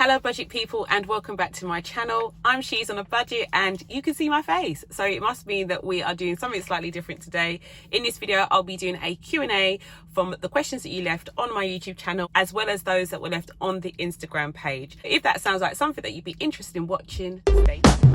Hello budget people and welcome back to my channel. I'm She's on a Budget and you can see my face, so it must mean that we are doing something slightly different today. In this video I'll be doing a Q&A from the questions that you left on my YouTube channel as well as those that were left on the Instagram page. If that sounds like something that you'd be interested in watching, stay tuned.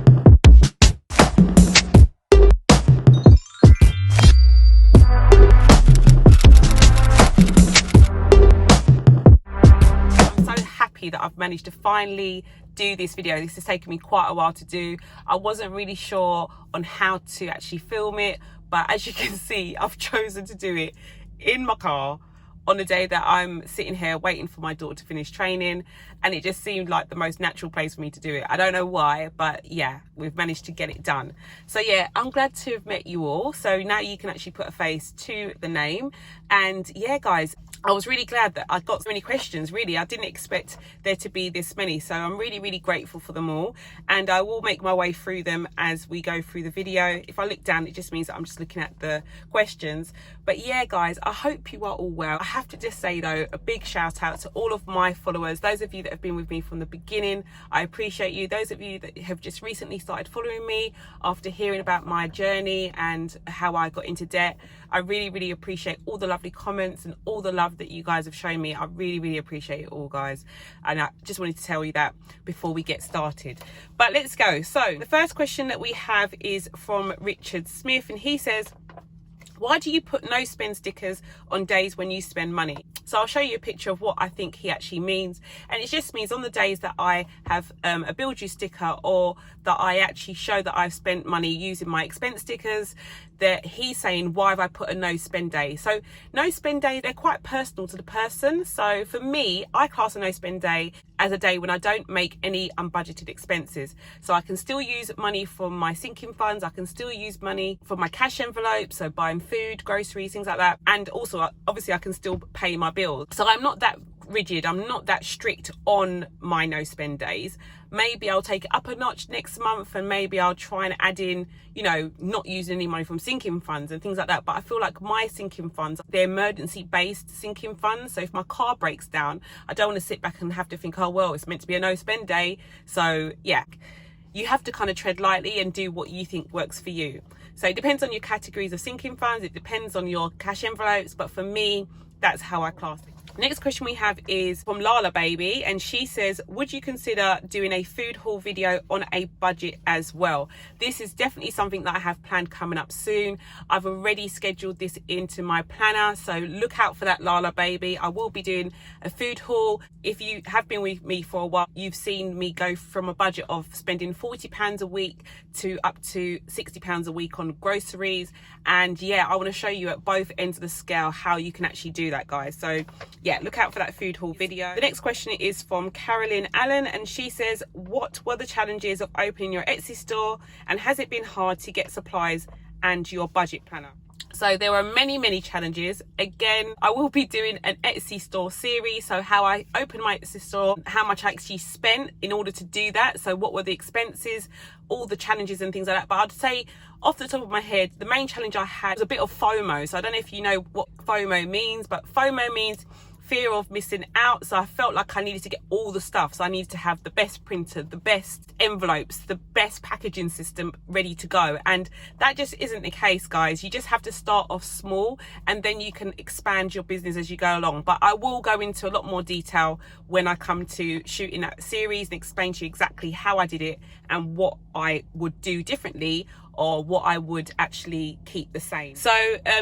That I've managed to finally do this video. This has taken me quite a while to do. I wasn't really sure on how to actually film it, but as you can see, I've chosen to do it in my car on the day that I'm sitting here waiting for my daughter to finish training, and it just seemed like the most natural place for me to do it. I don't know why, but yeah, we've managed to get it done. So yeah, I'm glad to have met you all. So now you can actually put a face to the name. And yeah guys, I was really glad that I got so many questions. Really, I didn't expect there to be this many, so I'm really grateful for them all, and I will make my way through them as we go through the video. If I look down, it just means that I'm just looking at the questions. But yeah guys, I hope you are all well. I have to just say though, a big shout out to all of my followers, those of you that have been with me from the beginning. I appreciate you. Those of you that have just recently started following me after hearing about my journey and how I got into debt, I really appreciate all the lovely comments and all the love that you guys have shown me. I really appreciate it all, guys, and I just wanted to tell you that before we get started. But let's go. So the first question that we have is from Richard Smith, and he says, why do you put no spend stickers on days when you spend money? So I'll show you a picture of what I think he actually means. And it just means on the days that I have a build you sticker, or that I actually show that I've spent money using my expense stickers, that he's saying, why have I put a no spend day? So no spend day, they're quite personal to the person. So for me, I class a no spend day as a day when I don't make any unbudgeted expenses. So I can still use money from my sinking funds. I can still use money from my cash envelope. So buying food, groceries, things like that. And also, obviously, I can still pay my bills. So I'm not that rigid, I'm not that strict on my no spend days. Maybe I'll take it up a notch next month, and maybe I'll try and add in, you know, not using any money from sinking funds and things like that. But I feel like my sinking funds, they're emergency based sinking funds. So if my car breaks down, I don't want to sit back and have to think, oh well, it's meant to be a no spend day. So yeah, you have to kind of tread lightly and do what you think works for you. So it depends on your categories of sinking funds, it depends on your cash envelopes, but for me, that's how I class it. Next question we have is from Lala Baby, and she says, would you consider doing a food haul video on a budget as well? This is definitely something that I have planned coming up soon. I've already scheduled this into my planner, so look out for that, Lala Baby. I will be doing a food haul. If you have been with me for a while, you've seen me go from a budget of spending £40 a week to up to £60 a week on groceries. And yeah, I want to show you at both ends of the scale how you can actually do that, guys. So yeah, look out for that food haul video. The next question is from Carolyn Allen, and she says, what were the challenges of opening your Etsy store, and has it been hard to get supplies and your budget planner? So there were many challenges. Again, I will be doing an Etsy store series, so how I opened my Etsy store, how much I actually spent in order to do that, so what were the expenses, all the challenges and things like that. But I'd say off the top of my head, the main challenge I had was a bit of FOMO. So I don't know if you know what FOMO means, but FOMO means fear of missing out. So I felt like I needed to get all the stuff. So I needed to have the best printer, the best envelopes, the best packaging system ready to go. And that just isn't the case, guys. You just have to start off small, and then you can expand your business as you go along. But I will go into a lot more detail when I come to shooting that series and explain to you exactly how I did it and what I would do differently, or what I would actually keep the same. So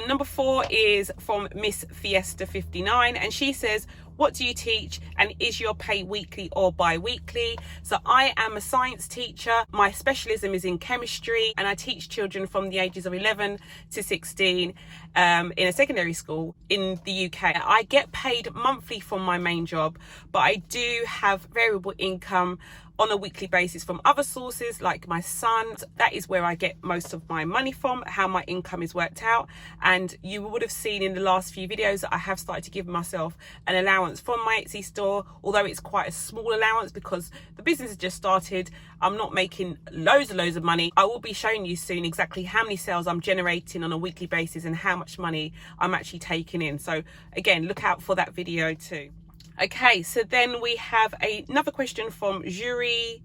number 4 is from Miss Fiesta 59, and she says, what do you teach, and is your pay weekly or bi-weekly? So I am a science teacher. My specialism is in chemistry, and I teach children from the ages of 11 to 16 in a secondary school in the UK. I get paid monthly from my main job, but I do have variable income on a weekly basis from other sources like my son. That is where I get most of my money from, how my income is worked out. And you would have seen in the last few videos that I have started to give myself an allowance from my Etsy store, although it's quite a small allowance because the business has just started. I'm not making loads of money. I will be showing you soon exactly how many sales I'm generating on a weekly basis and how much money I'm actually taking in. So again, look out for that video too. Okay, so then we have another question from Juri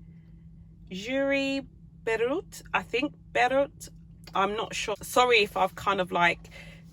Berut, I think. Berut, I'm not sure. Sorry if I've kind of like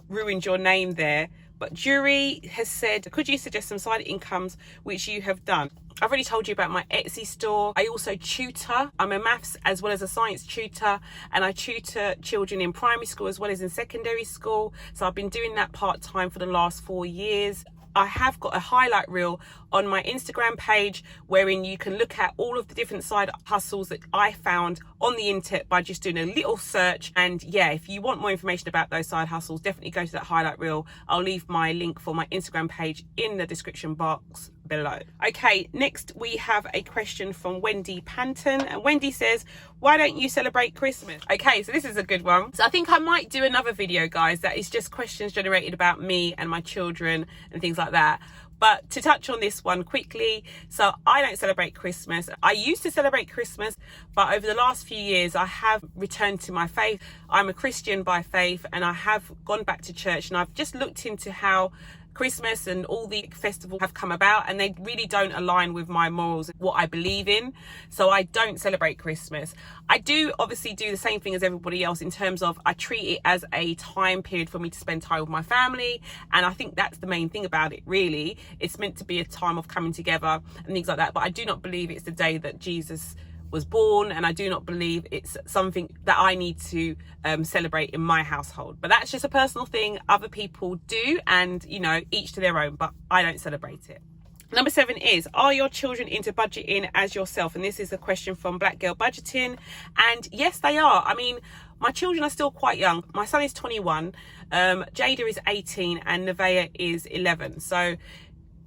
ruined your name there. But Juri has said, could you suggest some side incomes which you have done? I've already told you about my Etsy store. I also tutor. I'm a maths as well as a science tutor, and I tutor children in primary school as well as in secondary school. So I've been doing that part-time for the last 4 years. I have got a highlight reel on my Instagram page wherein you can look at all of the different side hustles that I found on the internet by just doing a little search. And yeah, if you want more information about those side hustles, definitely go to that highlight reel. I'll leave my link for my Instagram page in the description box below. Okay, next we have a question from Wendy Panton, and Wendy says, why don't you celebrate Christmas? Okay, so this is a good one. So I think I might do another video, guys, that is just questions generated about me and my children and things like that. But to touch on this one quickly, so I don't celebrate Christmas. I used to celebrate Christmas, but over the last few years, I have returned to my faith. I'm a Christian by faith, and I have gone back to church, and I've just looked into how Christmas and all the festivals have come about, and they really don't align with my morals, what I believe in. So I don't celebrate Christmas. I do obviously do the same thing as everybody else in terms of I treat it as a time period for me to spend time with my family, and I think that's the main thing about it, really. It's meant to be a time of coming together and things like that, but I do not believe it's the day that Jesus was born, and I do not believe it's something that I need to celebrate in my household. But that's just a personal thing. Other people do, and you know, each to their own, but I don't celebrate it. Number 7 is, are your children into budgeting as yourself? And this is a question from Black Girl Budgeting, and yes, they are. I mean, my children are still quite young. My son is 21, Jada is 18, and Nevaeh is 11. So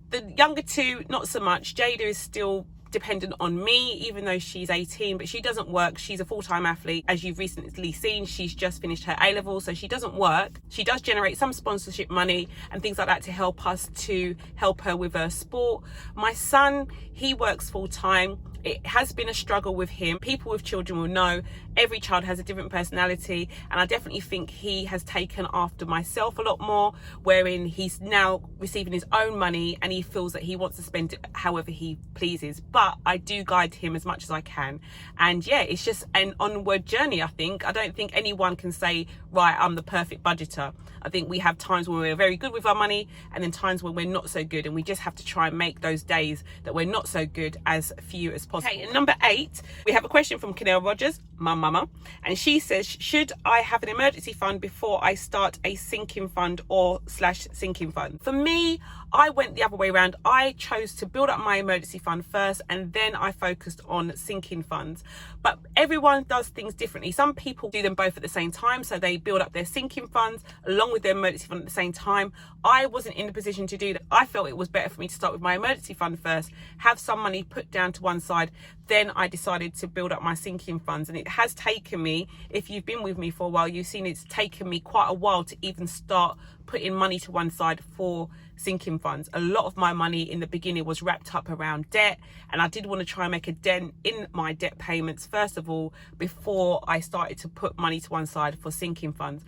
the younger two, not so much. Jada is still dependent on me, even though she's 18, but she doesn't work. She's a full-time athlete. As you've recently seen, she's just finished her A-level, so she doesn't work. She does generate some sponsorship money and things like that to help her with her sport. My son, he works full-time. It has been a struggle with him. People with children will know every child has a different personality, and I definitely think he has taken after myself a lot more, wherein he's now receiving his own money and he feels that he wants to spend it however he pleases. But I do guide him as much as I can, and yeah, it's just an onward journey. I don't think anyone can say, right, I'm the perfect budgeter. I think we have times when we're very good with our money, and then times when we're not so good, and we just have to try and make those days that we're not so good as few as possible. Okay, and number 8, we have a question from Canel Rogers, my mama, and she says, should I have an emergency fund before I start a sinking fund or / sinking fund? For me, I went the other way around. I chose to build up my emergency fund first, and then I focused on sinking funds. But everyone does things differently. Some people do them both at the same time, so they build up their sinking funds along with their emergency fund at the same time. I wasn't in a position to do that. I felt it was better for me to start with my emergency fund first, have some money put down to one side, then I decided to build up my sinking funds. And it has taken me, if you've been with me for a while, you've seen it's taken me quite a while to even start putting money to one side for sinking funds. A lot of my money in the beginning was wrapped up around debt, and I did want to try and make a dent in my debt payments first of all before I started to put money to one side for sinking funds.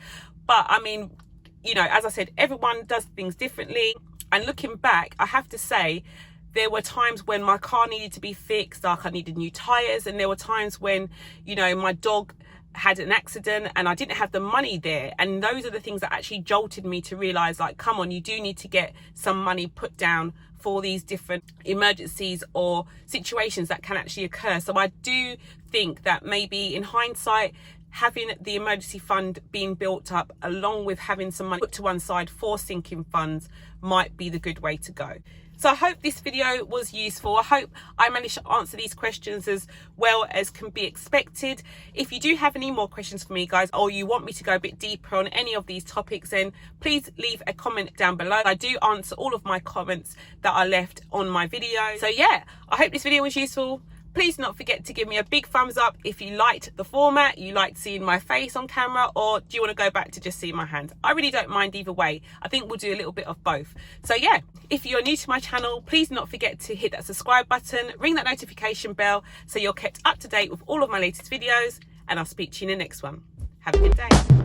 But I mean, you know, as I said, everyone does things differently, and looking back, I have to say there were times when my car needed to be fixed, like I needed new tires, and there were times when, you know, my dog had an accident and I didn't have the money there. And those are the things that actually jolted me to realize, like, come on, you do need to get some money put down for these different emergencies or situations that can actually occur. So I do think that maybe in hindsight, having the emergency fund being built up along with having some money put to one side for sinking funds might be the good way to go. So I hope this video was useful. I hope I managed to answer these questions as well as can be expected. If you do have any more questions for me, guys, or you want me to go a bit deeper on any of these topics, then please leave a comment down below. I do answer all of my comments that are left on my video. So yeah, I hope this video was useful. Please do not forget to give me a big thumbs up if you liked the format, you liked seeing my face on camera, or do you want to go back to just seeing my hands? I really don't mind either way. I think we'll do a little bit of both. So yeah, if you're new to my channel, please do not forget to hit that subscribe button, ring that notification bell so you're kept up to date with all of my latest videos, and I'll speak to you in the next one. Have a good day.